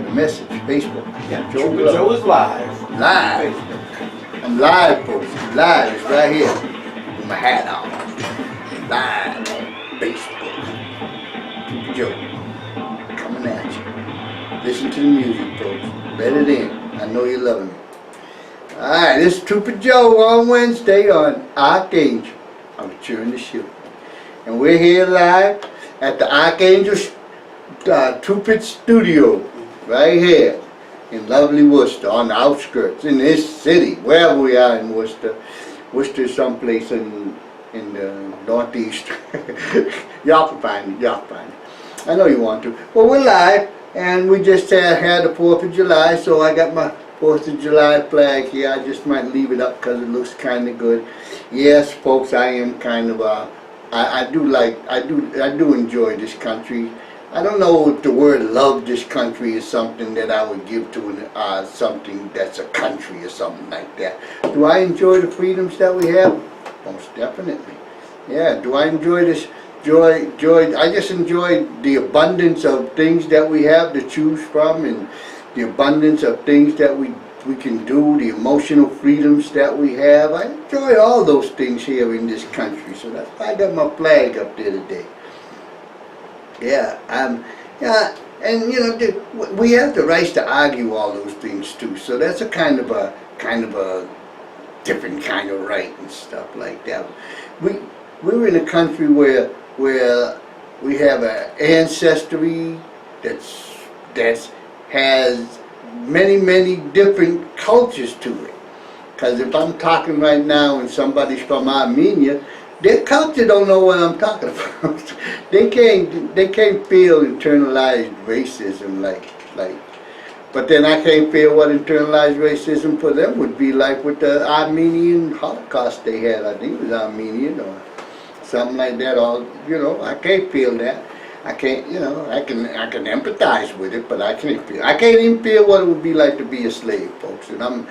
a message. Facebook. Yeah, Joe Trooper Joe is live. Live. I'm live, folks. Live. It's right here. With my hat on. Live on Facebook. Trooper Joe. Coming at you. Listen to the music, folks. Let it in. I know you're loving it. Alright, this is Trooper Joe on Wednesday on ArchAngel. I'm cheering the show. And we're here live at the ArchAngel Trooper Studio. Right here in lovely Worcester, on the outskirts, in this city, wherever we are in Worcester. Worcester is someplace in the northeast. Y'all can find it, y'all can find it. I know you want to. Well, we're live, and we just had the 4th of July, so I got my 4th of July flag here. I just might leave it up because it looks kind of good. Yes, folks, I am kind of I do enjoy this country. I don't know if the word love this country is something that I would give to something that's a country or something like that. Do I enjoy the freedoms that we have? Most definitely. Yeah, do I enjoy this? I just enjoy the abundance of things that we have to choose from, and the abundance of things that we can do, the emotional freedoms that we have. I enjoy all those things here in this country, so that's why I got my flag up there today. Yeah, and you know, we have the rights to argue all those things too. So that's a kind of a different kind of right and stuff like that. We're in a country where we have an ancestry that has many different cultures to it. Because if I'm talking right now and somebody's from Armenia, their culture don't know what I'm talking about. They can't feel internalized racism like. But then I can't feel what internalized racism for them would be like with the Armenian Holocaust they had. I think it was Armenian or something like that. I can't feel that. I can't, I can empathize with it, but I can't even feel what it would be like to be a slave, folks. And I'm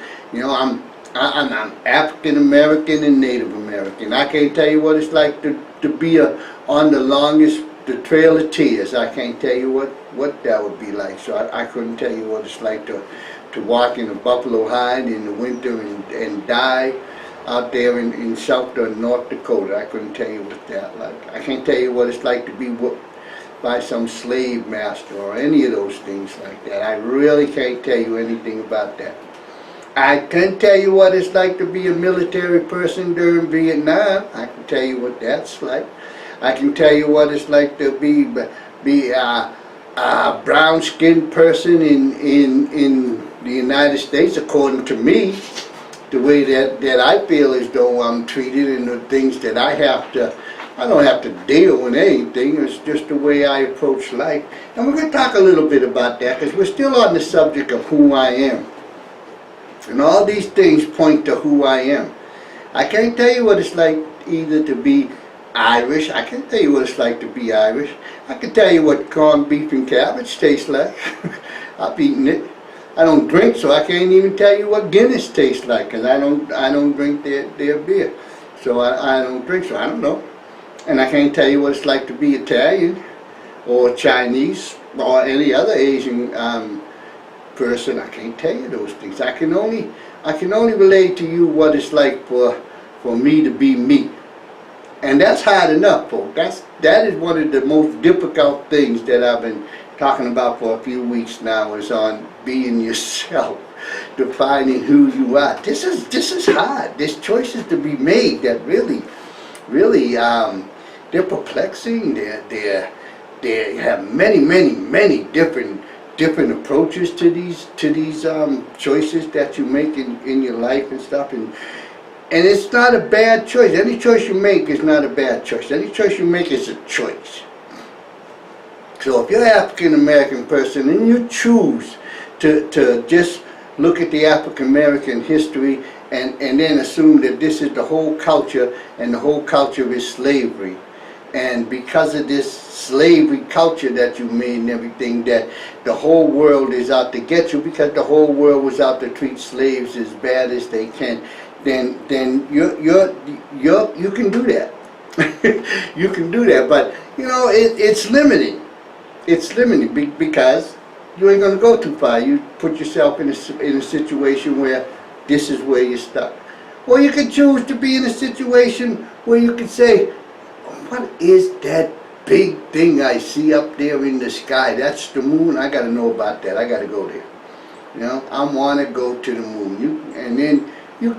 African American and Native American. I can't tell you what it's like to be on the Trail of Tears. I can't tell you what that would be like. So I couldn't tell you what it's like to walk in a buffalo hide in the winter and die out there in South or North Dakota. I couldn't tell you what that like. I can't tell you what it's like to be whooped by some slave master or any of those things like that. I really can't tell you anything about that. I can tell you what it's like to be a military person during Vietnam. I can tell you what that's like. I can tell you what it's like to be a brown-skinned person in the United States, according to me. The way that I feel as though I'm treated, and the things that I don't have to deal with anything. It's just the way I approach life. And we're going to talk a little bit about that because we're still on the subject of who I am. And all these things point to who I am. I can't tell you what it's like either to be Irish. I can't tell you what it's like to be Irish. I can tell you what corned beef and cabbage tastes like. I've eaten it. I don't drink, so I can't even tell you what Guinness tastes like because I don't drink their beer. So I don't drink, so I don't know. And I can't tell you what it's like to be Italian or Chinese or any other Asian person. I can't tell you those things. I can only relate to you what it's like for me to be me. And that's hard enough, folks. That is one of the most difficult things that I've been talking about for a few weeks now, is on being yourself, defining who you are. This is hard. There's choices to be made that really they're perplexing. They have many different approaches to these choices that you make in your life and stuff, and it's not a bad choice. Any choice you make is not a bad choice. Any choice you make is a choice. So if you're an African American person and you choose to just look at the African American history and then assume that this is the whole culture, and the whole culture is slavery, and because of this slavery culture that you made and everything, that the whole world is out to get you because the whole world was out to treat slaves as bad as they can, then you can do that. You can do that, but it's limiting. It's limiting because you ain't gonna go too far. You put yourself in a situation where this is where you're stuck. Or you can choose to be in a situation where you can say, what is that big thing I see up there in the sky? That's the moon. I gotta know about that. I gotta go there. You know, I want to go to the moon. And then you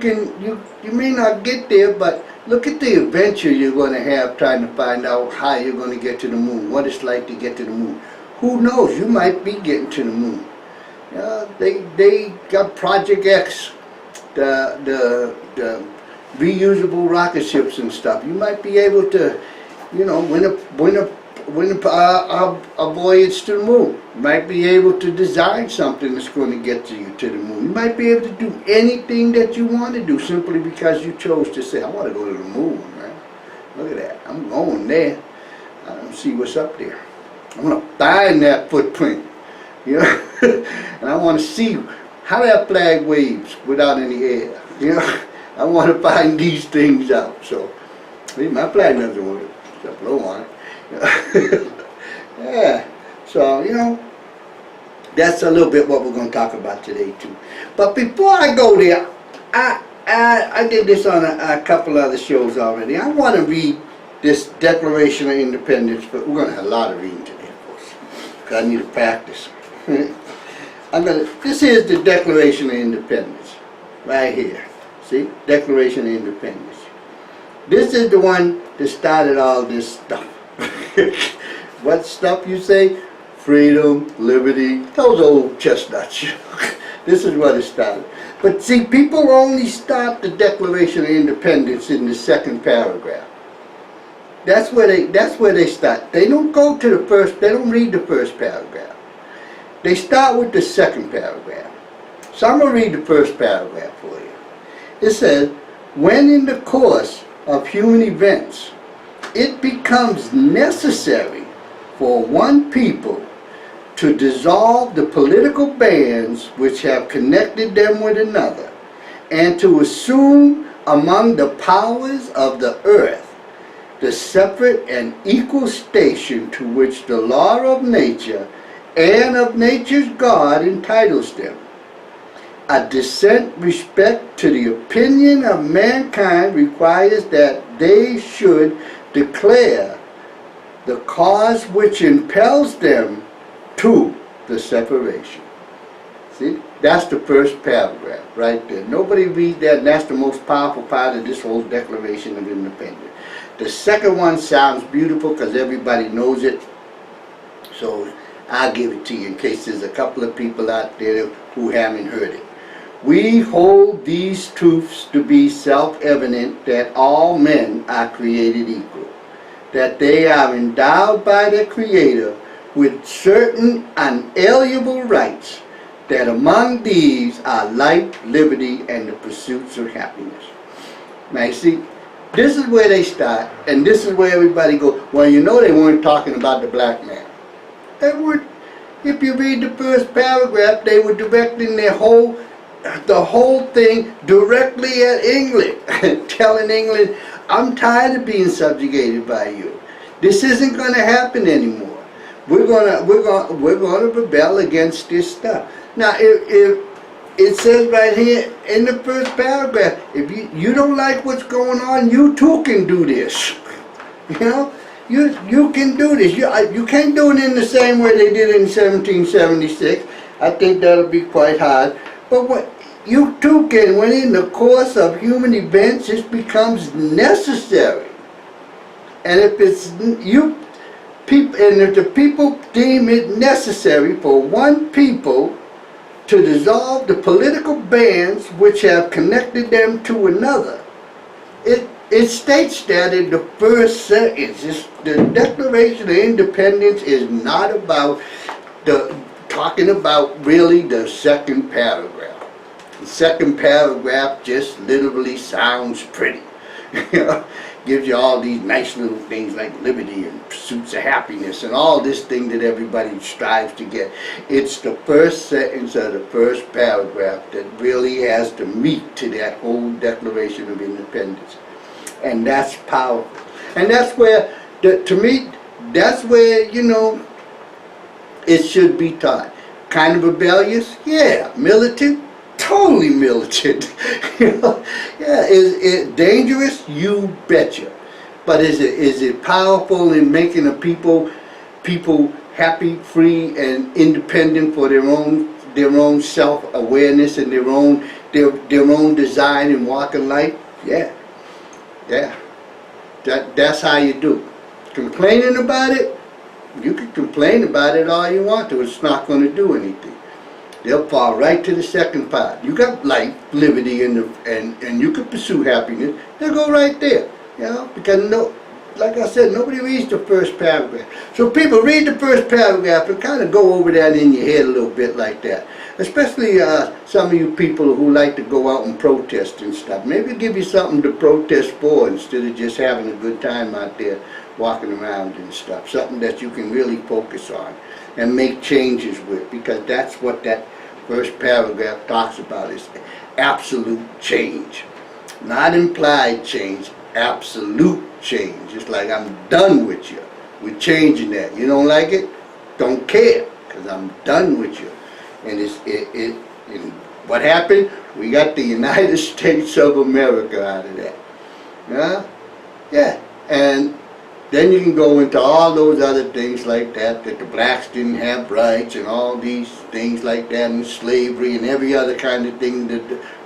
may not get there, but look at the adventure you're going to have trying to find out how you're going to get to the moon, what it's like to get to the moon. Who knows? You might be getting to the moon. They got Project X, the reusable rocket ships and stuff. You might be able to, you know, win a voyage to the moon. You might be able to design something that's going to get you to the moon. You might be able to do anything that you want to do simply because you chose to say, I want to go to the moon, man. Look at that. I'm going there. I don't see what's up there. I want to find that footprint. You know? And I want to see how that flag waves without any air. You know? I want to find these things out. So, my flag doesn't work. Just blow on it. Yeah. So, you know, that's a little bit what we're going to talk about today too. But before I go there, I did this on a couple other shows already. I want to read this Declaration of Independence, but we're going to have a lot of reading today, of course, because I need to practice. This is the Declaration of Independence, right here. See, Declaration of Independence. This is the one that started all this stuff. What stuff you say? Freedom, liberty, those old chestnuts. This is what it started. But see, people only start the Declaration of Independence in the second paragraph. That's where they start. They don't go to the first, they don't read the first paragraph. They start with the second paragraph. So I'm going to read the first paragraph for you. It says, when in the course of human events, it becomes necessary for one people to dissolve the political bands which have connected them with another, and to assume among the powers of the earth the separate and equal station to which the law of nature and of nature's God entitles them. A decent respect to the opinion of mankind requires that they should declare the cause which impels them to the separation. See, that's the first paragraph right there. Nobody reads that, and that's the most powerful part of this whole Declaration of Independence. The second one sounds beautiful because everybody knows it, so I'll give it to you in case there's a couple of people out there who haven't heard it. We hold these truths to be self-evident, that all men are created equal, that they are endowed by their Creator with certain unalienable rights, that among these are life, liberty, and the pursuits of happiness. Now you see, this is where they start, and this is where everybody goes, well, you know they weren't talking about the black man. They were, if you read the first paragraph, they were directing the whole thing directly at England, telling England, I'm tired of being subjugated by you. This isn't going to happen anymore. We're gonna rebel against this stuff. Now, if it says right here in the first paragraph, if you don't like what's going on, you too can do this. You know, you can do this. You can't do it in the same way they did it in 1776. I think that'll be quite hard. But what you too can, when in the course of human events, it becomes necessary. And if it's if the people deem it necessary for one people to dissolve the political bands which have connected them to another, it states that in the first sentence. The Declaration of Independence is not about talking about really the second paragraph. The second paragraph just literally sounds pretty. You know, gives you all these nice little things like liberty and pursuits of happiness and all this thing that everybody strives to get. It's the first sentence of the first paragraph that really has the meat to that whole Declaration of Independence. And that's powerful. And that's where, to me, that's where, you know, it should be taught. Kind of rebellious? Yeah. Militant? Totally militant. You know? Yeah. Is it dangerous? You betcha. But is it powerful in making a people happy, free, and independent for their own self-awareness and their own design and walk of life? Yeah. Yeah. That's how you do. Complaining about it, you can complain about it all you want to. It's not going to do anything. They'll fall right to the second part. You got life, liberty, and you can pursue happiness. They'll go right there. You know, because like I said, nobody reads the first paragraph. So people read the first paragraph and kind of go over that in your head a little bit like that. Especially some of you people who like to go out and protest and stuff. Maybe give you something to protest for instead of just having a good time out there walking around and stuff. Something that you can really focus on and make changes with, because that's what that first paragraph talks about, is absolute change. Not implied change, absolute change. It's like, I'm done with you. We're changing that. You don't like it? Don't care, because I'm done with you. And and what happened? We got the United States of America out of that. Yeah. And then you can go into all those other things like that the blacks didn't have rights and all these things like that, and slavery and every other kind of thing that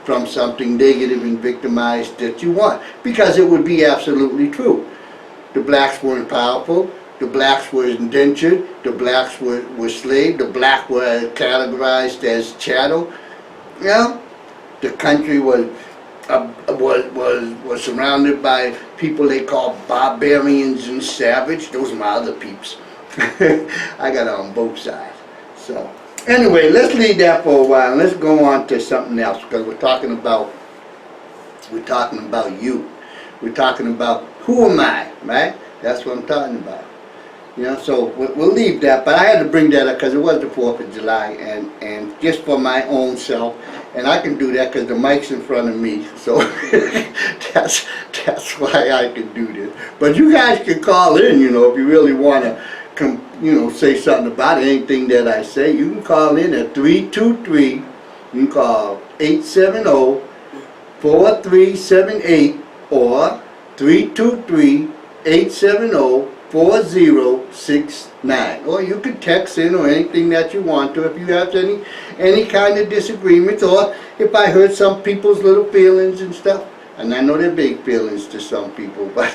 from something negative and victimized that you want. Because it would be absolutely true. The blacks weren't powerful. The blacks were indentured, the blacks were slaves, the blacks were categorized as chattel. You know, the country was surrounded by people they call barbarians and savage. Those are my other peeps. I got it on both sides. So anyway, let's leave that for a while. Let's go on to something else, because we're talking about you. We're talking about who am I, right? That's what I'm talking about. You know, so we'll leave that, but I had to bring that up because it was the 4th of July, and just for my own self, and I can do that because the mic's in front of me, so that's why I can do this. But you guys can call in, you know, if you really want to say something about it, anything that I say. You can call in at 323, you can call 870-4378 or 323-870-4069, or you can text in or anything that you want to if you have any kind of disagreements, or if I hurt some people's little feelings and stuff, and I know they're big feelings to some people, but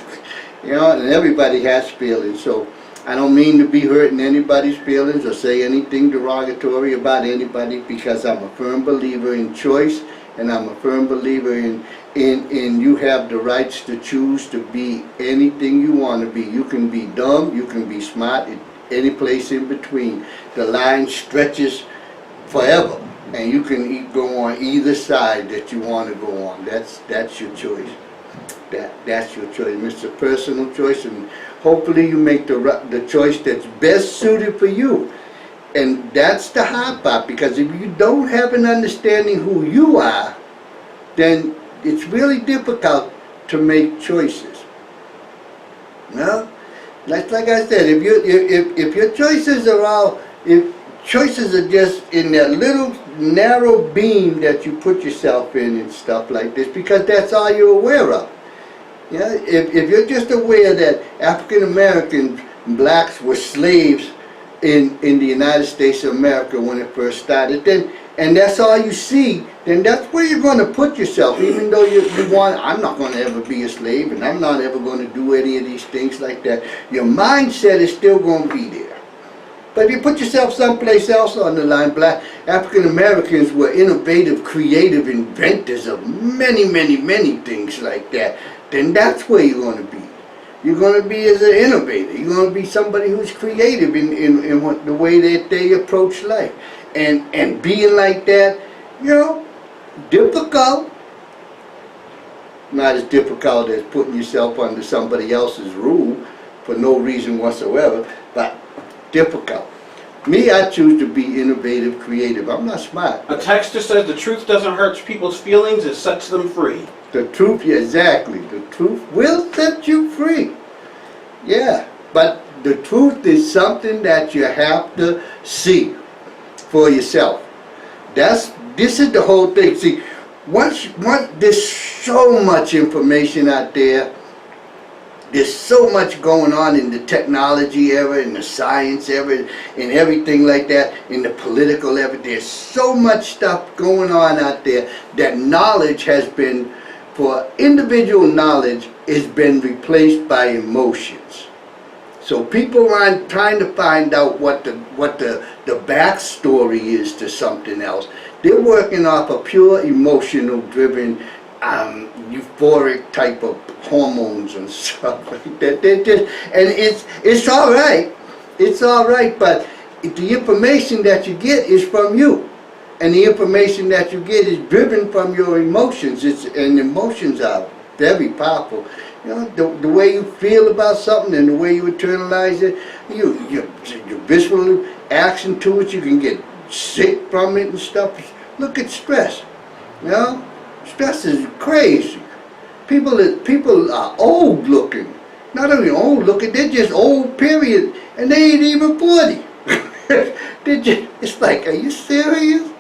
you know, and everybody has feelings, so I don't mean to be hurting anybody's feelings or say anything derogatory about anybody, because I'm a firm believer in choice, and I'm a firm believer in you have the rights to choose to be anything you want to be. You can be dumb, you can be smart, any place in between. The line stretches forever, and you can go on either side that you want to go on. That's your choice. That's your choice. It's a personal choice, and hopefully you make the choice that's best suited for you. And that's the hard part, because if you don't have an understanding who you are, then it's really difficult to make choices. No, like I said, if your choices are just in that little narrow beam that you put yourself in and stuff like this, because that's all you're aware of. Yeah, if you're just aware that African Americans, blacks were slaves in the United States of America when it first started, then, and that's all you see, then that's where you're going to put yourself, even though you want, I'm not going to ever be a slave, and I'm not ever going to do any of these things like that. Your mindset is still going to be there. But if you put yourself someplace else on the line, black African Americans were innovative, creative inventors of many, many, many things like that, then that's where you're going to be. You're going to be as an innovator. You're going to be somebody who's creative in what, the way that they approach life. And being like that, you know, difficult. Not as difficult as putting yourself under somebody else's rule for no reason whatsoever, but difficult. Me, I choose to be innovative, creative. I'm not smart. A texter says the truth doesn't hurt people's feelings, it sets them free. The truth, yeah, exactly. The truth will set you free. Yeah, but the truth is something that you have to see. for yourself. This is the whole thing. See, once there's so much information out there. There's so much going on in the technology era, in the science era, and everything like that, in the political era. There's so much stuff going on out there that knowledge has been, for individual knowledge, has been replaced by emotions. So people are trying to find out what the backstory is to something else. They're working off a pure emotional driven euphoric type of hormones and stuff like that. And it's all right. It's all right, but the information that you get is from you. And the information that you get is driven from your emotions. And emotions are very powerful. You know, the way you feel about something and the way you internalize it, your visceral action to it, you can get sick from it and stuff. Look at stress. You know? Stress is crazy. People are old looking. Not only old looking, they're just old, period. And they ain't even 40. It's like, are you serious?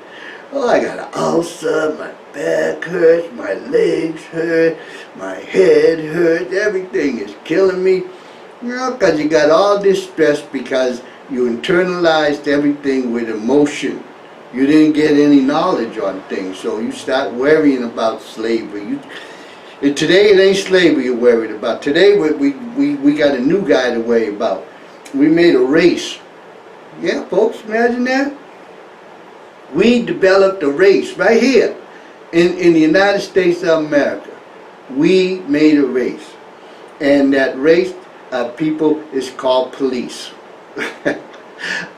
Oh, I got an ulcer, my back hurts, my legs hurt, my head hurts, everything is killing me. You know, because you got all this stress because you internalized everything with emotion. You didn't get any knowledge on things, so you start worrying about slavery. And today it ain't slavery you're worried about. Today we got a new guy to worry about. We made a race. Yeah, folks, imagine that. We developed a race right here in the United States of America. We made a race. And that race of people is called police. I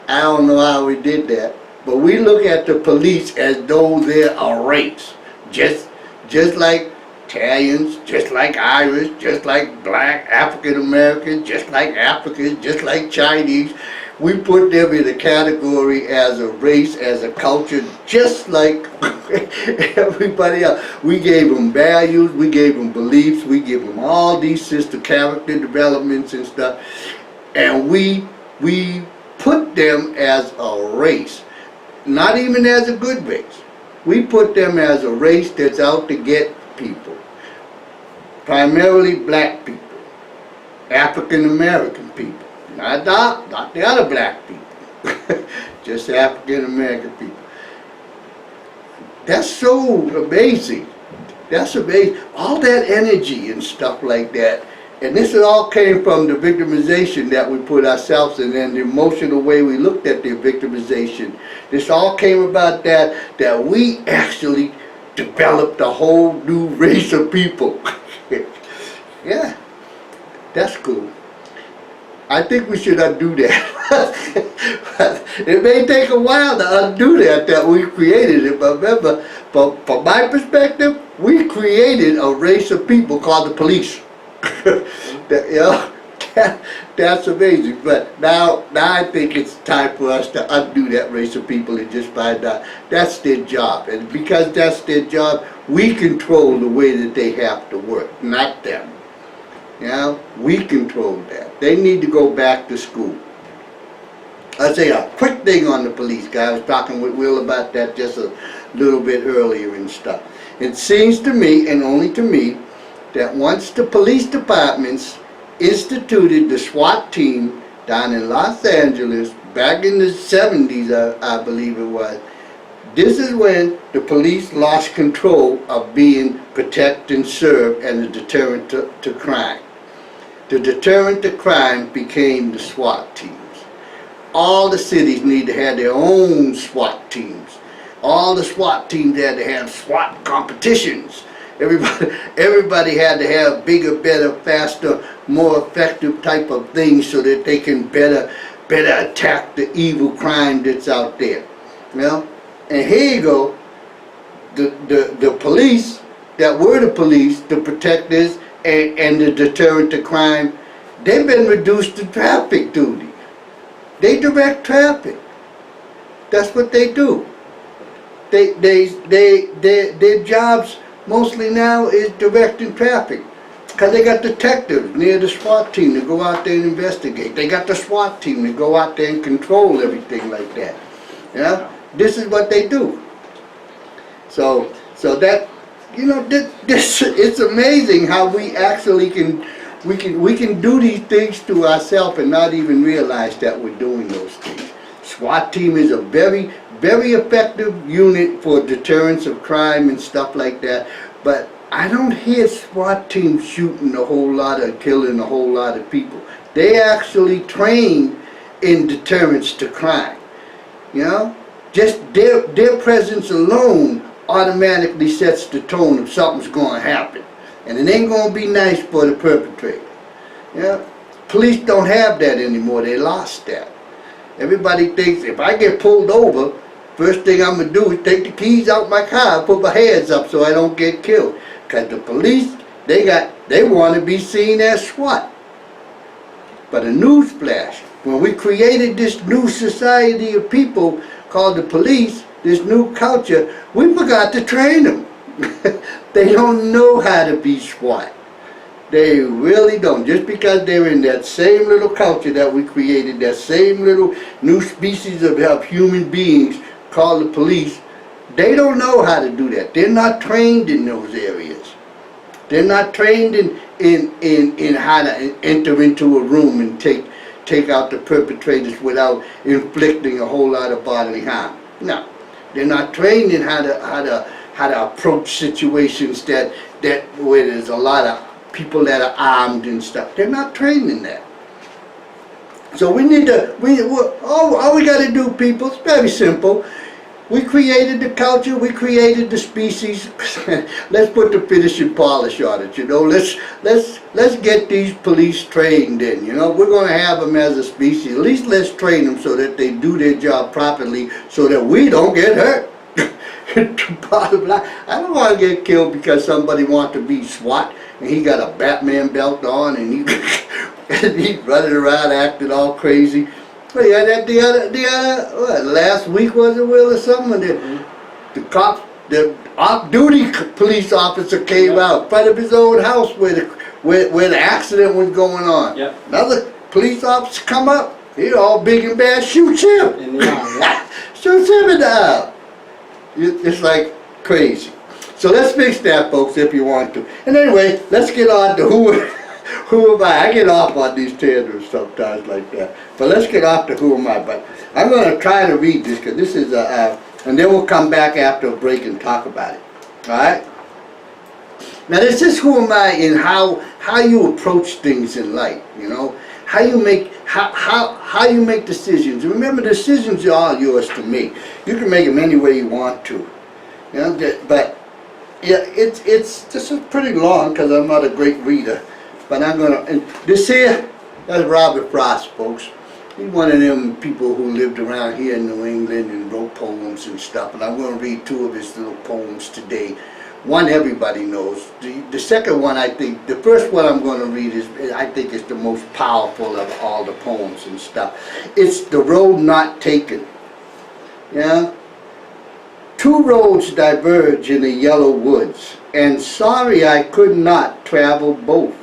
don't know how we did that. But we look at the police as though they're a race, just like Italians, just like Irish, just like black African Americans, just like Africans, just like Chinese. We put them in a category as a race, as a culture, just like everybody else. We gave them values, we gave them beliefs, we gave them all these sister character developments and stuff, and we put them as a race. Not even as a good race. We put them as a race that's out to get people. Primarily black people. African American people. Not the other black people. Just African American people. That's so amazing. That's amazing. All that energy and stuff like that. And this all came from the victimization that we put ourselves in and the emotional way we looked at the victimization. This all came about that we actually developed a whole new race of people. Yeah, that's cool. I think we should undo that. It may take a while to undo that we created it, but remember, from my perspective, we created a race of people called the police. That's amazing. But now I think it's time for us to undo that race of people and just find out that's their job. And because that's their job, we control the way that they have to work, not them. You know, we control that. They need to go back to school. I'll say a quick thing on the police guy. I was talking with Will about that just a little bit earlier and stuff. It seems to me, and only to me, that once the police departments instituted the SWAT team down in Los Angeles back in the 70s, I believe it was, this is when the police lost control of being protect and serve and a deterrent to crime. The deterrent to crime became the SWAT teams. All the cities need to have their own SWAT teams. All the SWAT teams had to have SWAT competitions. Everybody had to have bigger, better, faster, more effective type of things so that they can better attack the evil crime that's out there. You know? And here you go, the police that were the police, the protectors, and the deterrent to crime, they've been reduced to traffic duty. They direct traffic. That's what they do. Their jobs mostly now is directing traffic, because they got detectives near the SWAT team to go out there and investigate. They got the SWAT team to go out there and control everything like that. Yeah, this is what they do. So that, you know, this it's amazing how we actually we can do these things to ourselves and not even realize that we're doing those things. SWAT team is a very, very effective unit for deterrence of crime and stuff like that, but I don't hear SWAT teams shooting a whole lot or killing a whole lot of people. They actually train in deterrence to crime. You know, just their presence alone automatically sets the tone of something's going to happen, and it ain't going to be nice for the perpetrator. You know, police don't have that anymore. They lost that. Everybody thinks if I get pulled over, first thing I'm going to do is take the keys out my car and put my hands up so I don't get killed. Because the police, they want to be seen as SWAT. But a newsflash, when we created this new society of people called the police, this new culture, we forgot to train them. They don't know how to be SWAT. They really don't. Just because they're in that same little culture that we created, that same little new species of human beings called the police, they don't know how to do that. They're not trained in those areas. They're not trained in how to enter into a room and take out the perpetrators without inflicting a whole lot of bodily harm. No, they're not trained in how to approach situations that where there's a lot of people that are armed and stuff. They're not trained in that. So all we got to do, people, it's very simple. We created the culture, we created the species. Let's put the finishing polish on it, you know. Let's get these police trained in, you know. We're going to have them as a species. At least let's train them so that they do their job properly so that we don't get hurt. Bottom line, I don't want to get killed because somebody wants to be SWAT and he got a Batman belt on and he's running around acting all crazy. Well, yeah, that the other last week was it, Will, or something? The off-duty police officer came out in front of his own house where the accident was going on. Yep. Another police officer come up, he all big and bad, shoots him. In the eye, yeah. Shoots him in the eye. It's like crazy. So let's fix that, folks, if you want to. And anyway, let's get on to who am I? I get off on these tangents sometimes like that. But let's get off to who am I. But I'm going to try to read this because this is and then we'll come back after a break and talk about it. All right? Now this is who am I and how you approach things in life. You know, how you make decisions. Remember, decisions are all yours to make. You can make them any way you want to. You know, but yeah, this is pretty long because I'm not a great reader. But I'm gonna, and this here, that's Robert Frost, folks. He's one of them people who lived around here in New England and wrote poems and stuff. And I'm gonna read two of his little poems today. One everybody knows. The second one, I think, the first one I'm gonna read I think is the most powerful of all the poems and stuff. It's The Road Not Taken. Yeah? Two roads diverge in the yellow woods, and sorry I could not travel both.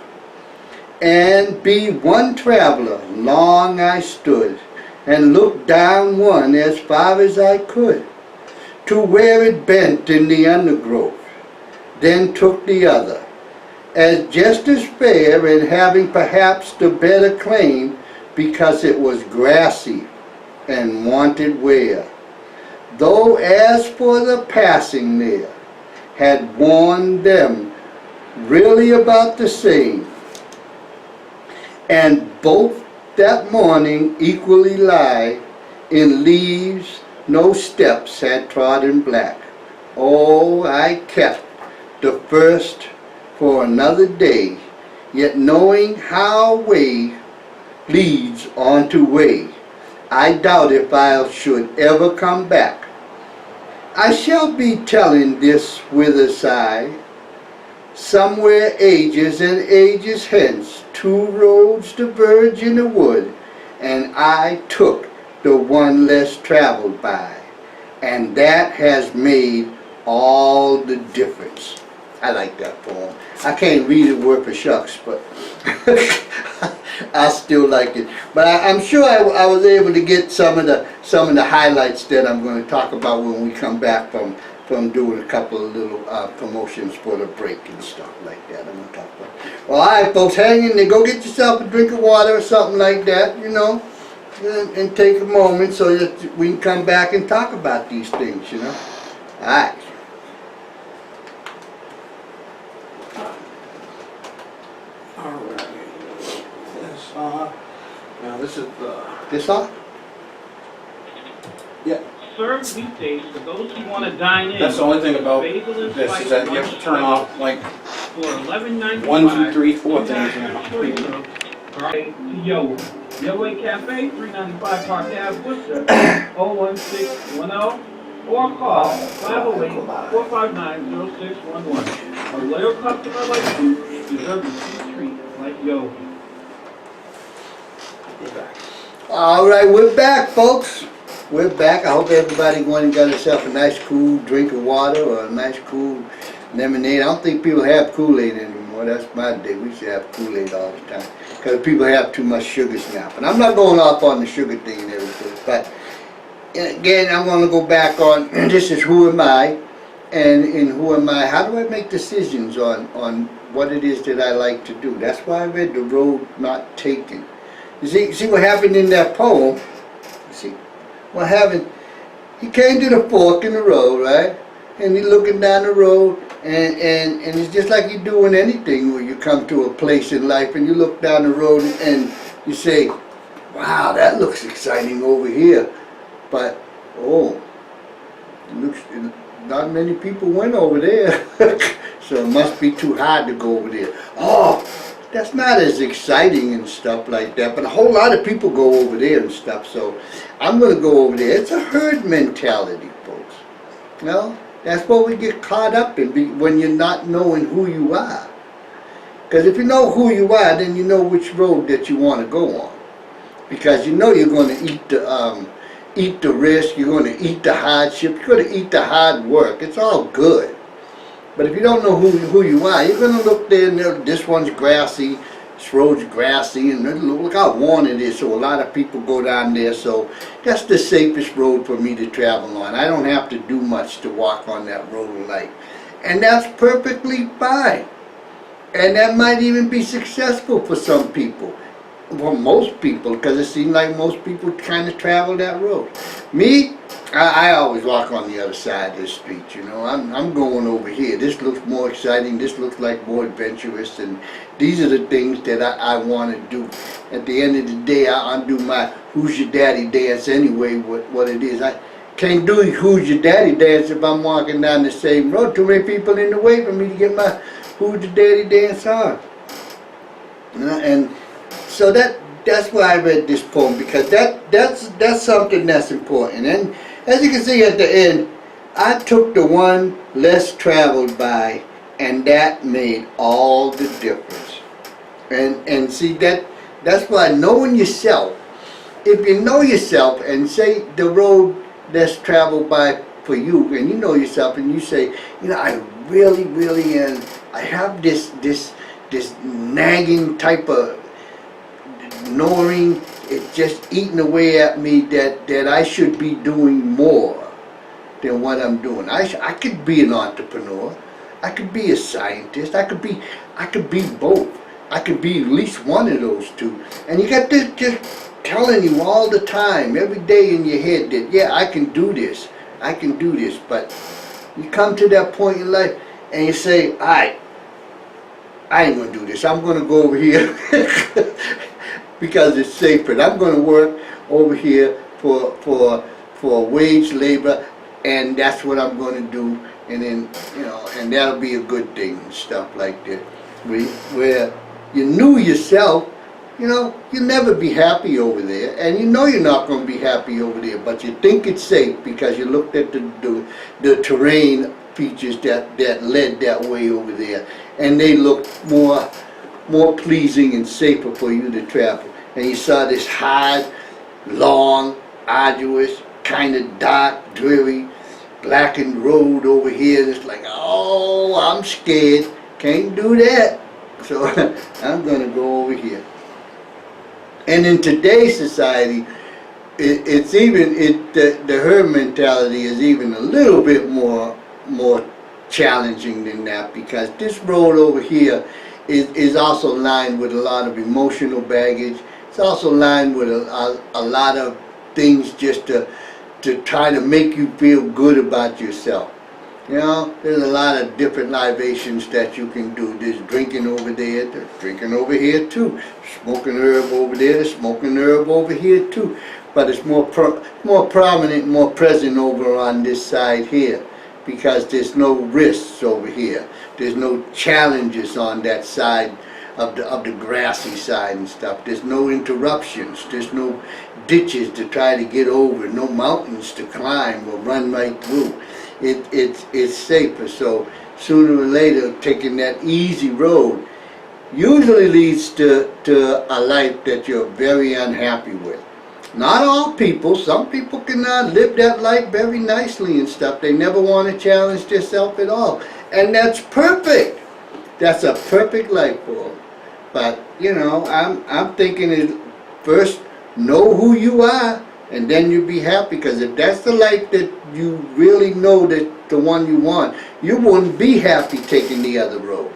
And be one traveler, long I stood, and looked down one as far as I could, to where it bent in the undergrowth, then took the other, as just as fair and having perhaps the better claim, because it was grassy and wanted wear. Though as for the passing there, had worn them really about the same, and both that morning equally lie in leaves no steps had trodden black. Oh, I kept the first for another day, yet knowing how way leads on to way, I doubt if I should ever come back. I shall be telling this with a sigh. Somewhere ages and ages hence, two roads diverge in the wood, and I took the one less traveled by, and that has made all the difference. I like that poem. I can't read it word for shucks, but I still like it. But I'm sure I was able to get some of the highlights that I'm going to talk about when we come back from doing a couple of little promotions for the break and stuff like that. I'm going to talk about. Well, all right, folks, hang in there. Go get yourself a drink of water or something like that, you know, and take a moment so that we can come back and talk about these things, you know. All right. Alright. Now this is the... This on? Yeah. Served weekdays for those who want to dine in. That's the only thing about Bagel and this, spice is that you have to turn off like for $11.95. 1, 2, 3, 4 things now. Right to Yo Cafe, 395 Park Ave, Worcester, 01610, or call 508-459-0611. A loyal customer like you deserves a sweet treat like Yo. We're back. All right, we're back, folks. We're back. I hope everybody went and got yourself a nice cool drink of water or a nice cool lemonade. I don't think people have Kool-Aid anymore. That's my day. We used to have Kool-Aid all the time because people have too much sugar now. But I'm not going off on the sugar thing and everything. But again, I'm going to go back on this is who am I, and in who am I, how do I make decisions on what it is that I like to do. That's why I read The Road Not Taken. You see what happened in that poem? See what happened? He came to the fork in the road, right? And he's looking down the road, and it's just like you do in anything where you come to a place in life and you look down the road and you say, wow, that looks exciting over here. But, oh, not many people went over there. So it must be too hard to go over there. Oh, that's not as exciting and stuff like that, but a whole lot of people go over there and stuff, so I'm going to go over there. It's a herd mentality, folks. You know, that's what we get caught up in when you're not knowing who you are. Because if you know who you are, then you know which road that you want to go on. Because you know you're going to eat the risk, you're going to eat the hardship, you're going to eat the hard work. It's all good. But if you don't know who you are, you're going to look there and this one's grassy, this road's grassy, and look how worn it is, so a lot of people go down there, so that's the safest road for me to travel on. I don't have to do much to walk on that road of life. And that's perfectly fine. And that might even be successful for some people. For most people, because it seems like most people kind of travel that road. Me, I always walk on the other side of the street, you know. I'm going over here. This looks more exciting. This looks like more adventurous. And these are the things that I want to do. At the end of the day, I do my Who's Your Daddy dance anyway, what it is. I can't do Who's Your Daddy dance if I'm walking down the same road. Too many people in the way for me to get my Who's Your Daddy dance on. And so that's why I read this poem, because that's something that's important. And as you can see at the end, I took the one less traveled by, and that made all the difference. And see, that's why knowing yourself, if you know yourself and say the road less traveled by for you, and you know yourself and you say, you know, I really am, I have this nagging type of knowing, it's just eating away at me that I should be doing more than what I'm doing. I could be an entrepreneur. I could be a scientist. I could be both. I could be at least one of those two. And you got this just telling you all the time, every day in your head that, yeah, I can do this. I can do this. But you come to that point in life and you say, all right, I ain't going to do this. I'm going to go over here. Because it's safer. I'm going to work over here for wage labor, and that's what I'm going to do. And then, you know, and that'll be a good thing and stuff like that. Where you knew yourself, you know, you'll never be happy over there, and you know you're not going to be happy over there, but you think it's safe because you looked at the terrain features that led that way over there, and they look more pleasing and safer for you to travel. And you saw this hard, long, arduous, kind of dark, dreary, blackened road over here. It's like, oh, I'm scared. Can't do that. So I'm going to go over here. And in today's society, the herd mentality is even a little bit more challenging than that, because this road over here is also lined with a lot of emotional baggage. It's also lined with a lot of things just to try to make you feel good about yourself. You know, there's a lot of different libations that you can do. There's drinking over there, there's drinking over here too. Smoking herb over there, there's smoking herb over here too. But it's more prominent, more present over on this side here, because there's no risks over here. There's no challenges on that side of the grassy side and stuff. There's no interruptions. There's no ditches to try to get over. No mountains to climb or run right through. It's safer. So sooner or later, taking that easy road usually leads to a life that you're very unhappy with. Not all people. Some people cannot live that life very nicely and stuff. They never want to challenge themselves at all. And that's perfect. That's a perfect life for them. But, you know, I'm thinking is first know who you are, and then you'll be happy. Because if that's the life that you really know that the one you want, you wouldn't be happy taking the other road.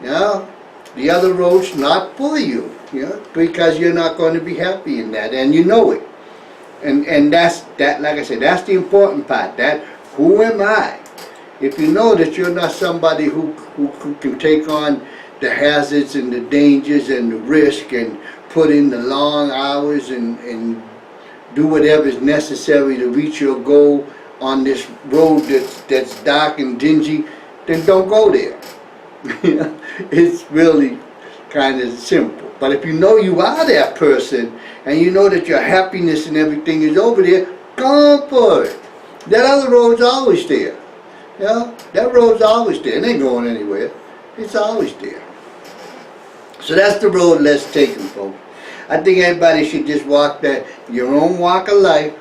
You know? The other road's not for you, you know, because you're not going to be happy in that, and you know it. And that's that. Like I said, that's the important part. That who am I? If you know that you're not somebody who can take on the hazards and the dangers and the risk and put in the long hours and do whatever is necessary to reach your goal on this road that's dark and dingy, then don't go there. It's really kind of simple. But if you know you are that person, and you know that your happiness and everything is over there, go for it. That other road's always there. You know, that road's always there. It ain't going anywhere. It's always there. So that's the road let's take them, folks. I think everybody should just walk your own walk of life.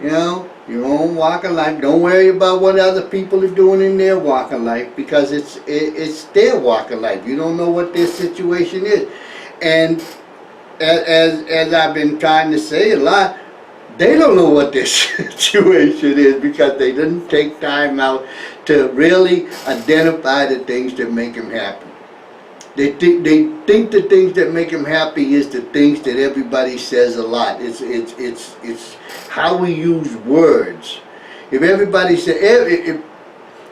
You know, your own walk of life. Don't worry about what other people are doing in their walk of life, because it's their walk of life. You don't know what their situation is. And as I've been trying to say a lot, they don't know what their situation is, because they didn't take time out to really identify the things that make them happy. They think the things that make them happy is the things that everybody says a lot. It's how we use words. If everybody said, if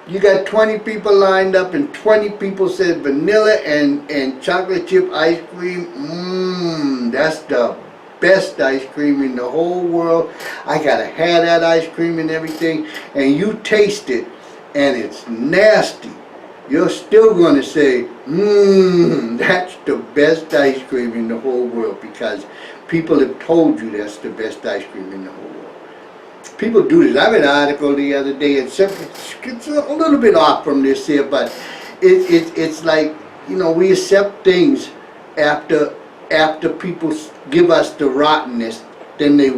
you got 20 people lined up and 20 people said vanilla and chocolate chip ice cream, that's the best ice cream in the whole world. I gotta have that ice cream and everything, and you taste it and it's nasty, you're still going to say, that's the best ice cream in the whole world, because people have told you that's the best ice cream in the whole world. People do this. I read an article the other day, and it's a little bit off from this here, but it's like, you know, we accept things after people give us the rottenness, then they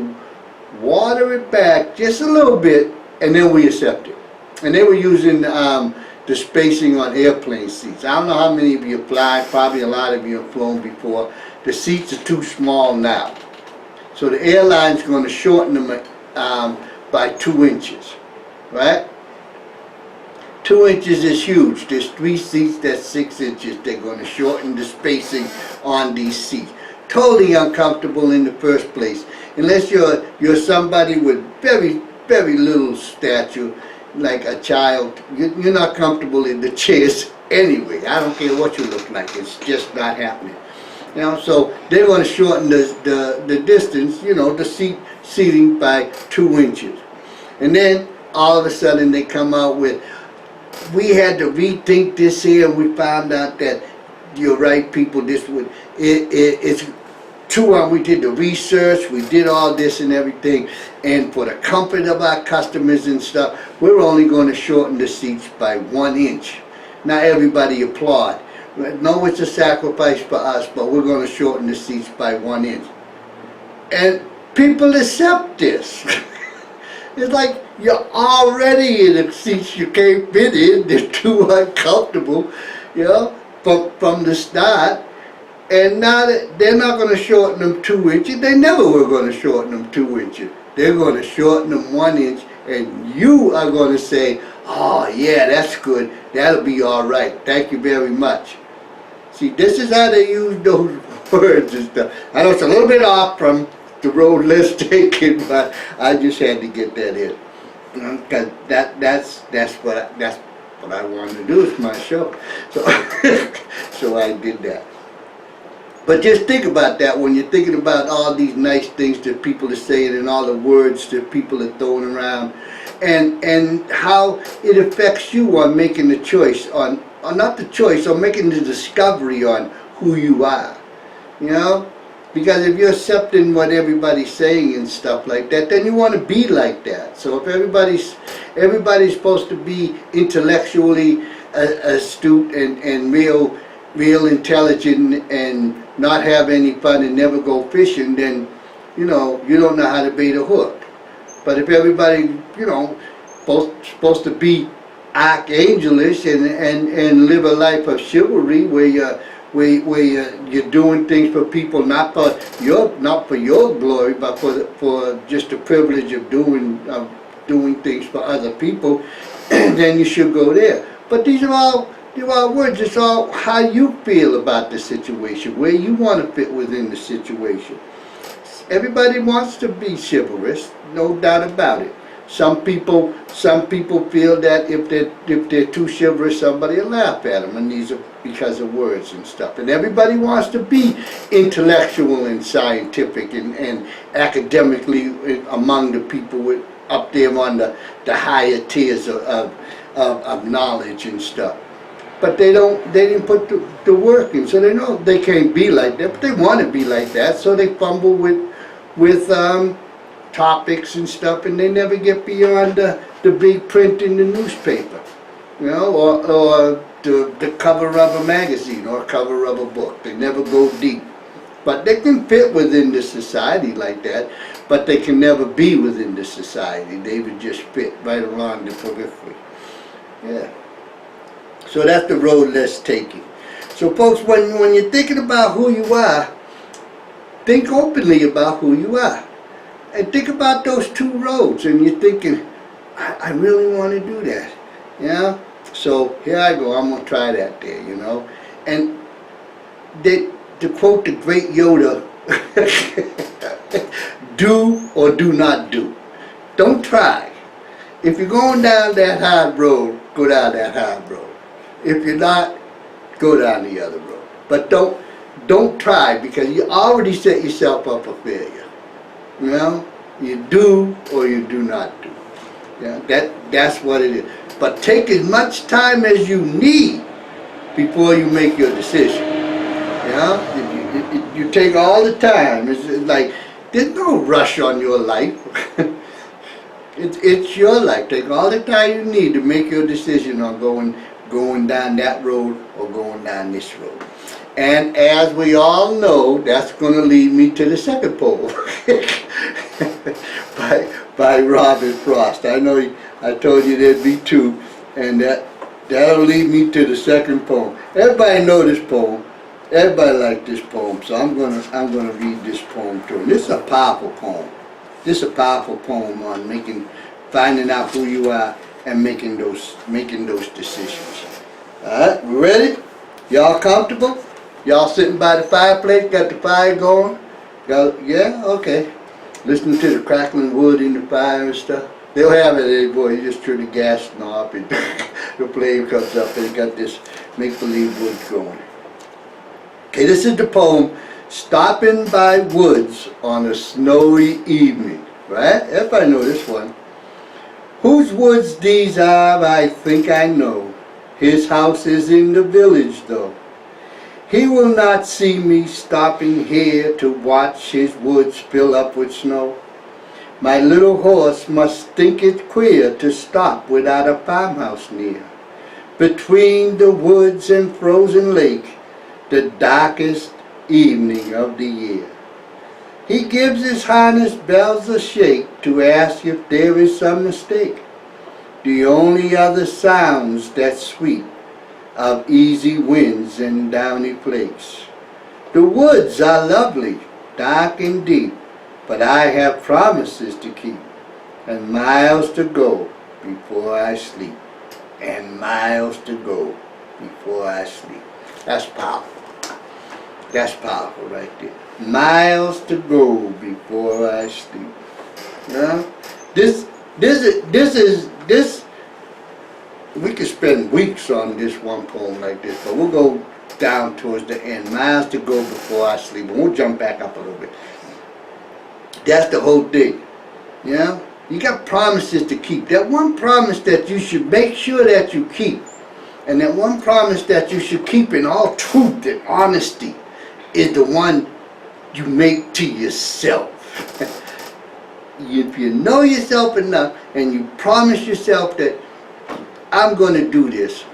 water it back just a little bit, and then we accept it. And they were using the spacing on airplane seats. I don't know how many of you fly, probably a lot of you have flown before. The seats are too small now. So the airline's going to shorten them by 2 inches, right? 2 inches is huge. There's 3 seats, that's 6 inches. They're going to shorten the spacing on these seats. Totally uncomfortable in the first place. Unless you're somebody with very, very little stature, like a child, you're not comfortable in the chairs anyway. I don't care what you look like. It's just not happening. You know, so they're going to shorten the distance, you know, the seating by 2 inches. And then all of a sudden they come out with, we had to rethink this here, and we found out that you're right, people, this would, it's true. We did the research, we did all this and everything, and for the comfort of our customers and stuff, we're only going to shorten the seats by 1 inch. Now everybody applaud. No, it's a sacrifice for us, but we're going to shorten the seats by 1 inch. And people accept this. It's like, you're already in a seat you can't fit in. They're too uncomfortable, you know, from the start. And now that they're not going to shorten them 2 inches. They never were going to shorten them 2 inches. They're going to shorten them 1 inch, and you are going to say, oh yeah, that's good. That'll be all right. Thank you very much. See, this is how they use those words and stuff. I know it's a little bit off from the road less taken, but I just had to get that in. Because that's what I wanted to do. It's my show. So, so I did that. But just think about that when you're thinking about all these nice things that people are saying and all the words that people are throwing around, and how it affects you on making the choice on not the choice, on making the discovery on who you are. You know? Because if you're accepting what everybody's saying and stuff like that, then you want to be like that. So if everybody's supposed to be intellectually astute and real intelligent and not have any fun and never go fishing, then you don't know how to bait a hook. But if everybody supposed to be archangelish and live a life of chivalry where you're doing things for people, not for your glory, but for just the privilege of doing things for other people, then you should go there. But these are all words. It's all how you feel about the situation, where you want to fit within the situation. Everybody wants to be chivalrous, no doubt about it. Some people feel that if they're too chivalrous, somebody will laugh at them, and these are because of words and stuff. And everybody wants to be intellectual and scientific and academically among the people up there on the higher tiers of knowledge and stuff. But they didn't put the work in, so they know they can't be like that, but they want to be like that, so they fumble with topics and stuff, and they never get beyond the big print in the newspaper, or the cover of a magazine or cover of a book. They never go deep. But they can fit within the society like that, but they can never be within the society. They would just fit right along the periphery. Yeah. So that's the road less taken. So folks, when you're thinking about who you are, think openly about who you are. And think about those 2 roads, and you're thinking, I really want to do that. Yeah? So here I go, I'm going to try that there, And to quote the great Yoda, do or do not do. Don't try. If you're going down that hard road, go down that hard road. If you're not, go down the other road. But don't try, because you already set yourself up for failure. You do or you do not do. Yeah, that's what it is. But take as much time as you need before you make your decision. You take all the time. It's like there's no rush on your life. It's your life. Take all the time you need to make your decision on going down that road or going down this road. And as we all know, that's going to lead me to the second poem by Robert Frost. I know I told you there'd be 2, and that'll lead me to the second poem. Everybody know this poem. Everybody like this poem, so I'm gonna read this poem to them. This is a powerful poem. This is a powerful poem on finding out who you are and making those decisions. All right, we ready? Y'all comfortable? Y'all sitting by the fireplace, got the fire going? Yeah? Okay. Listening to the crackling wood in the fire and stuff. They'll have it anymore. You just turn the gas knob and the flame comes up and it got this make-believe wood going. Okay, this is the poem, Stopping by Woods on a Snowy Evening. Right? Everybody know this one. Whose woods these are, I think I know. His house is in the village, though. He will not see me stopping here to watch his woods fill up with snow. My little horse must think it queer to stop without a farmhouse near. Between the woods and frozen lake, the darkest evening of the year. He gives his highness bells a shake to ask if there is some mistake. The only other sounds that sweep of easy winds and downy flakes. The woods are lovely, dark and deep, but I have promises to keep, and miles to go before I sleep, and miles to go before I sleep. That's powerful. That's powerful right there. Miles to go before I sleep. Yeah? This, we could spend weeks on this one poem like this, but we'll go down towards the end. Miles to go before I sleep. And we'll jump back up a little bit. That's the whole thing. Yeah? You got promises to keep. That one promise that you should make sure that you keep, and that one promise that you should keep in all truth and honesty, is the one you make to yourself. If you know yourself enough and you promise yourself that I'm going to do this,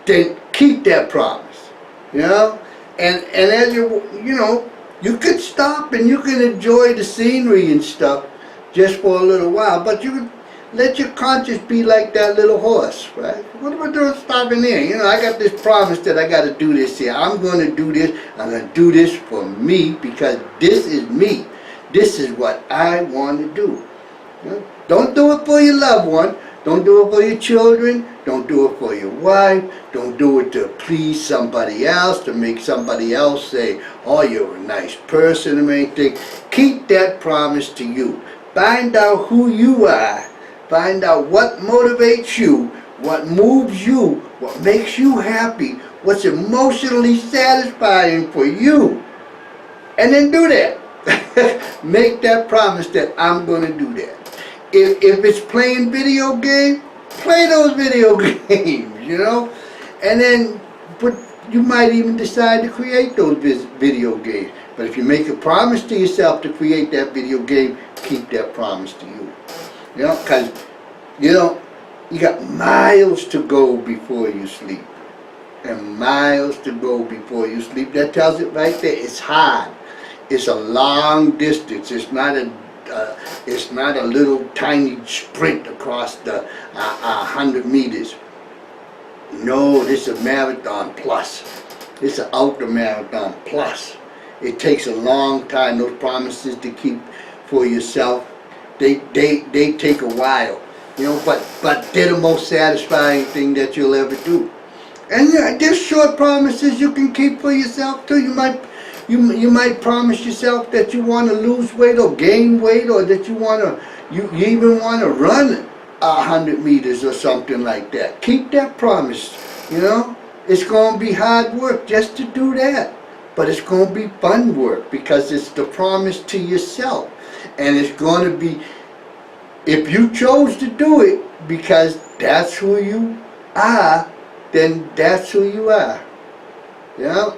then keep that promise. You know? And as you could stop and you can enjoy the scenery and stuff just for a little while, but you can let your conscience be like that little horse, right? What am I doing stopping there? You know, I got this promise that I got to do this here. I'm going to do this. I'm going to do this for me because this is me. This is what I want to do. You know? Don't do it for your loved one. Don't do it for your children. Don't do it for your wife. Don't do it to please somebody else, to make somebody else say, oh, you're a nice person or anything. Keep that promise to you. Find out who you are. Find out what motivates you, what moves you, what makes you happy, what's emotionally satisfying for you. And then do that. Make that promise that I'm going to do that. If it's playing video games, play those video games, you know. And then, but you might even decide to create those video games. But if you make a promise to yourself to create that video game, keep that promise to you. You know, because, you got miles to go before you sleep. And miles to go before you sleep. That tells it right there. It's hard. It's a long distance. It's not a little tiny sprint across the 100 meters. No, this is a marathon plus. It's an ultra marathon plus. It takes a long time. Those promises to keep for yourself, they take a while, but they're the most satisfying thing that you'll ever do. And there's short promises you can keep for yourself too. You might promise yourself that you want to lose weight or gain weight, or that you even want to run 100 meters or something like that. Keep that promise. It's going to be hard work just to do that, but it's going to be fun work because it's the promise to yourself. And it's going to be, if you chose to do it because that's who you are, then that's who you are.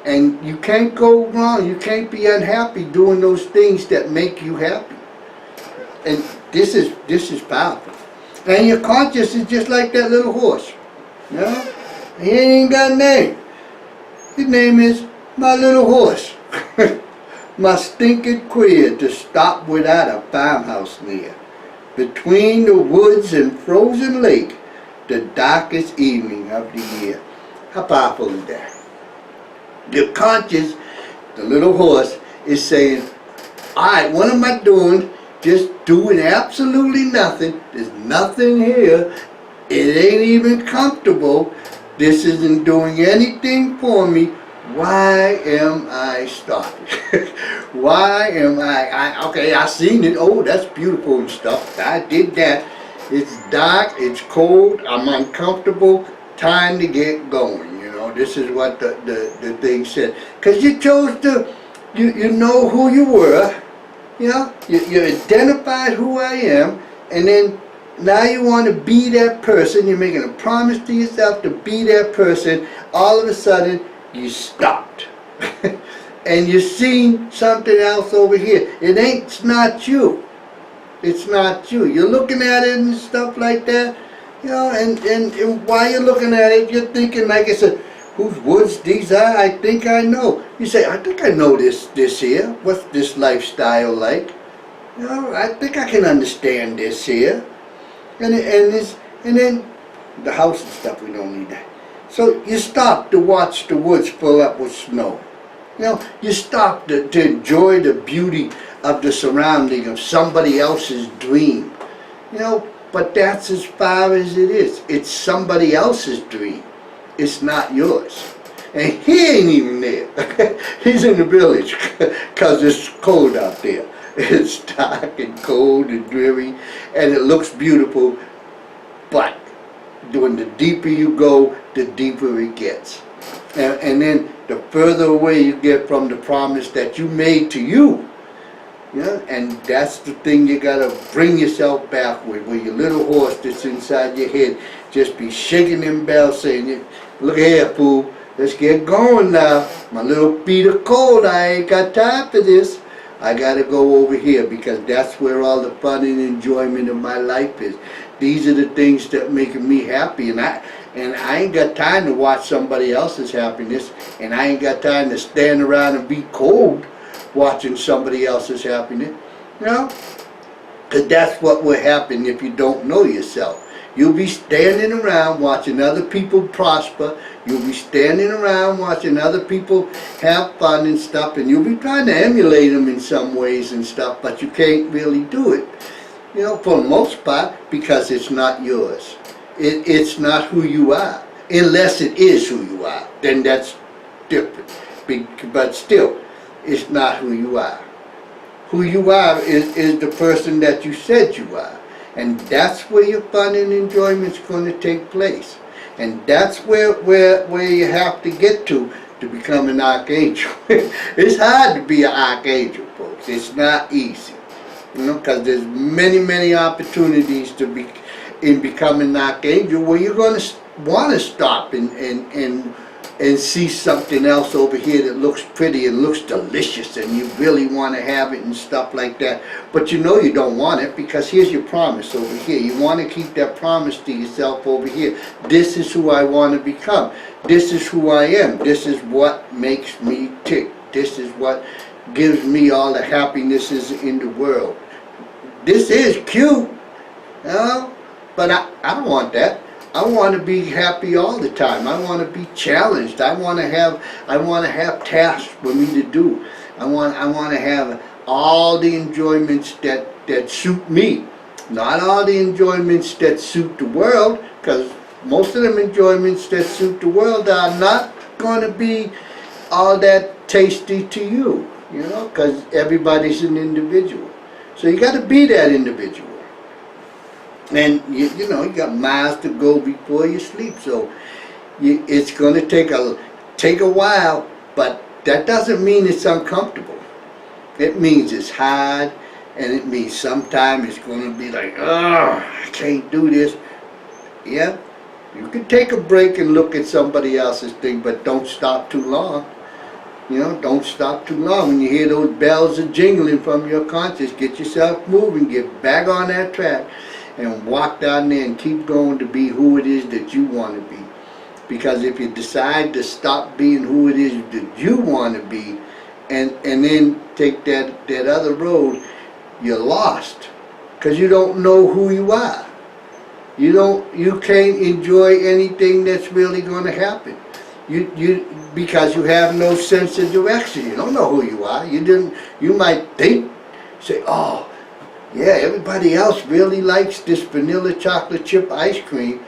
And you can't go wrong. You can't be unhappy doing those things that make you happy. And this is powerful. And your conscience is just like that little horse. He ain't got a name. His name is my little horse. My stinking queer to stop without a farmhouse near. Between the woods and frozen lake, the darkest evening of the year. How powerful is that? Your conscience, the little horse, is saying, alright, what am I doing? Just doing absolutely nothing. There's nothing here. It ain't even comfortable. This isn't doing anything for me. Why am I stopping? Why am okay, I seen it. Oh, that's beautiful and stuff. I did that. It's dark, it's cold, I'm uncomfortable. Time to get going. This is what the thing said. Because you chose to, you know who you were. You identified who I am. And then now you want to be that person. You're making a promise to yourself to be that person. All of a sudden, you stopped. And you seen something else over here. It's not you. It's not you. You're looking at it and stuff like that. And while you're looking at it, you're thinking, like I said, whose woods these are, I think I know. You say, I think I know this here. What's this lifestyle like? You know, I think I can understand this here. And then the house and stuff, we don't need that. So you stop to watch the woods fill up with snow. You know, you stop to enjoy the beauty of the surrounding of somebody else's dream. You know, but that's as far as it is. It's somebody else's dream. It's not yours. And he ain't even there. He's in the village because it's cold out there. It's dark and cold and dreary, and it looks beautiful, but the deeper you go, the deeper it gets. And then the further away you get from the promise that you made to you. Yeah, and that's the thing you gotta bring yourself back with your little horse that's inside your head just be shaking them bells saying, look here, fool, let's get going now. My little feet are cold, I ain't got time for this. I gotta go over here because that's where all the fun and enjoyment of my life is. These are the things that make me happy, and I ain't got time to watch somebody else's happiness, and I ain't got time to stand around and be cold watching somebody else's happiness, you know? Because that's what will happen if you don't know yourself. You'll be standing around watching other people prosper. You'll be standing around watching other people have fun and stuff, and you'll be trying to emulate them in some ways and stuff, but you can't really do it, you know, for the most part, because it's not yours. It's not who you are. Unless it is who you are, then that's different. But still, it's not who you are. Who you are is the person that you said you are. And that's where your fun and enjoyment's going to take place. And that's where you have to get to become an archangel. It's hard to be an archangel, folks. It's not easy. You know, because there's many opportunities to be in becoming an archangel where you're going to want to stop and see something else over here that looks pretty and looks delicious and you really want to have it and stuff like that. But you know you don't want it because here's your promise over here. You want to keep that promise to yourself over here. This is who I want to become. This is who I am. This is what makes me tick. This is what gives me all the happinesses in the world. This is cute, you know? But I don't want that. I want to be happy all the time. I want to be challenged. I want to have tasks for me to do. I want to have all the enjoyments that suit me. Not all the enjoyments that suit the world, because most of them enjoyments that suit the world are not going to be all that tasty to you, you know, because everybody's an individual. So you got to be that individual. And you know, you got miles to go before you sleep, so it's going to take a while, but that doesn't mean it's uncomfortable. It means it's hard, and it means sometimes it's going to be like, oh, I can't do this. Yeah, you can take a break and look at somebody else's thing, but don't stop too long. You know, don't stop too long. When you hear those bells are jingling from your conscience, get yourself moving, get back on that track, and walk down there and keep going to be who it is that you want to be. Because if you decide to stop being who it is that you want to be and then take that other road, you're lost. Because you don't know who you are. You can't enjoy anything that's really going to happen. Because you have no sense of direction. You don't know who you are. You might think, say, oh, yeah, everybody else really likes this vanilla chocolate chip ice cream.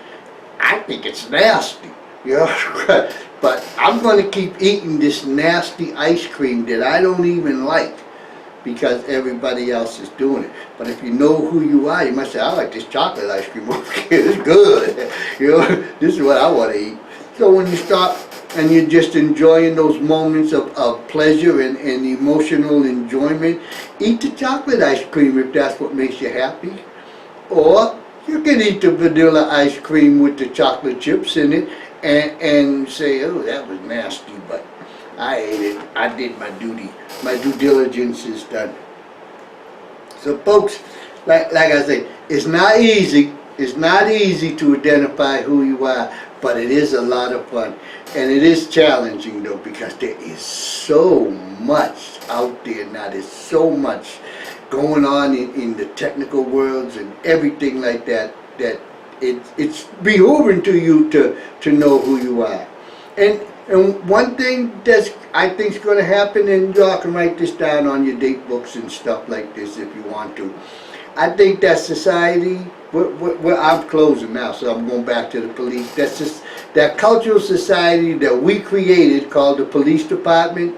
I think it's nasty, you know. But I'm going to keep eating this nasty ice cream that I don't even like because everybody else is doing it. But if you know who you are, you might say, I like this chocolate ice cream over here. It's good. You know, this is what I want to eat. So when you stop and you're just enjoying those moments of pleasure and emotional enjoyment, eat the chocolate ice cream if that's what makes you happy. Or you can eat the vanilla ice cream with the chocolate chips in it and say, oh, that was nasty, but I ate it. I did my duty. My due diligence is done. So folks, like I say, it's not easy, It's not easy to identify who you are, but it is a lot of fun. And it is challenging though, because there is so much out there now. There's so much going on in the technical worlds and everything like that, that it's behooving to you to know who you are. And one thing that's I think is going to happen, and y'all can write this down on your date books and stuff like this if you want to. I think that society, I'm closing now, so I'm going back to the police. That's just that cultural society that we created, called the police department,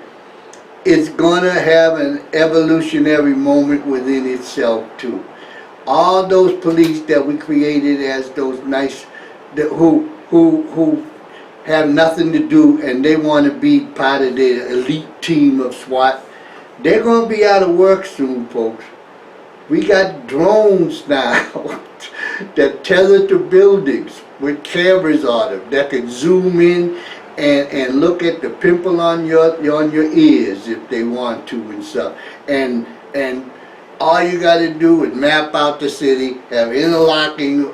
is going to have an evolutionary moment within itself too. All those police that we created as those nice, who have nothing to do and they want to be part of the elite team of SWAT, they're going to be out of work soon, folks. We got drones now that tether to buildings with cameras on them that can zoom in and look at the pimple on your ears if they want to and stuff. And all you got to do is map out the city, have interlocking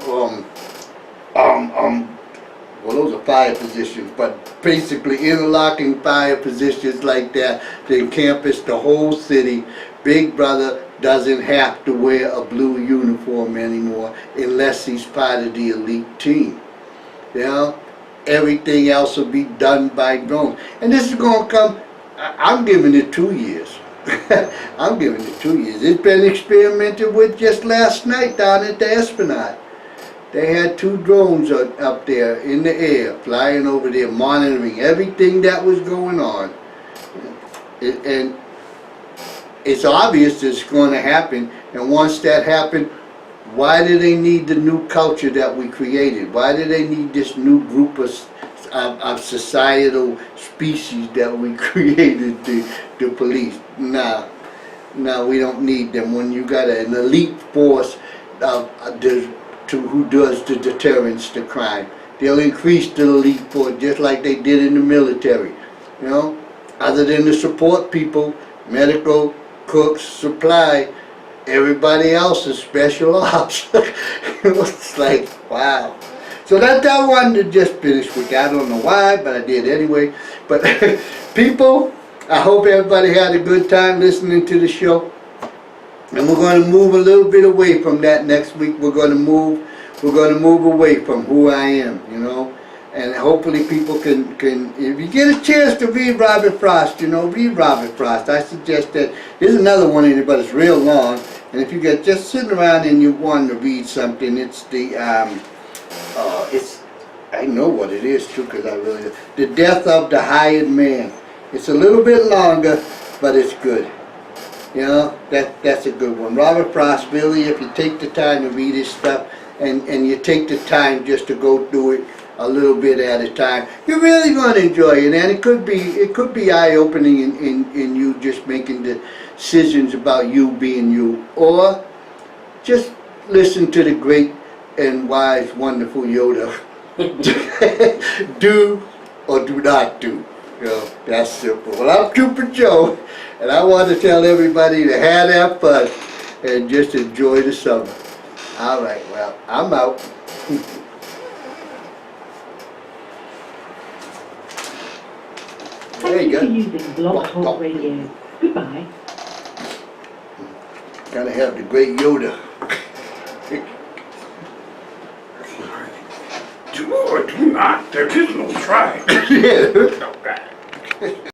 well, those are fire positions, but basically interlocking fire positions like that to encompass the whole city. Big Brother doesn't have to wear a blue uniform anymore unless he's part of the elite team. You know, everything else will be done by drones. And this is going to come, I'm giving it 2 years. I'm giving it 2 years. It's been experimented with just last night down at the Esplanade. They had 2 drones up there in the air, flying over there, monitoring everything that was going on. And it's obvious it's going to happen. And once that happened, why do they need the new culture that we created? Why do they need this new group of societal species that we created, the police? Nah, we don't need them. When you got an elite force who does the deterrence to crime, they'll increase the elite force just like they did in the military. You know, other than the support people, medical, cooks, supply, everybody else is special ops. It's like, wow. So that I wanted to just finish with that. I don't know why, but I did anyway. But people, I hope everybody had a good time listening to the show. And we're going to move a little bit away from that next week. We're going to move away from who I am, you know. And hopefully people can, if you get a chance to read Robert Frost, you know, read Robert Frost. I suggest that. There's another one in it, but it's real long. And if you get just sitting around and you want to read something, it's the, I know what it is too, because I really, The Death of the Hired Man. It's a little bit longer, but it's good. You know, that's a good one. Robert Frost, really, if you take the time to read his stuff, and you take the time just to go through it a little bit at a time, you're really going to enjoy it. And it could be eye-opening in you just making decisions about you being you. Or just listen to the great and wise, wonderful Yoda. Do or do not do. You know, that's simple. Well, I'm Cooper Joe, and I want to tell everybody to have that fun and just enjoy the summer. All right, well, I'm out. There you go. Thank you for using Blog Talk Radio. Goodbye. Gotta have the great Yoda. Do or do not, there is no try. Yeah. No, God.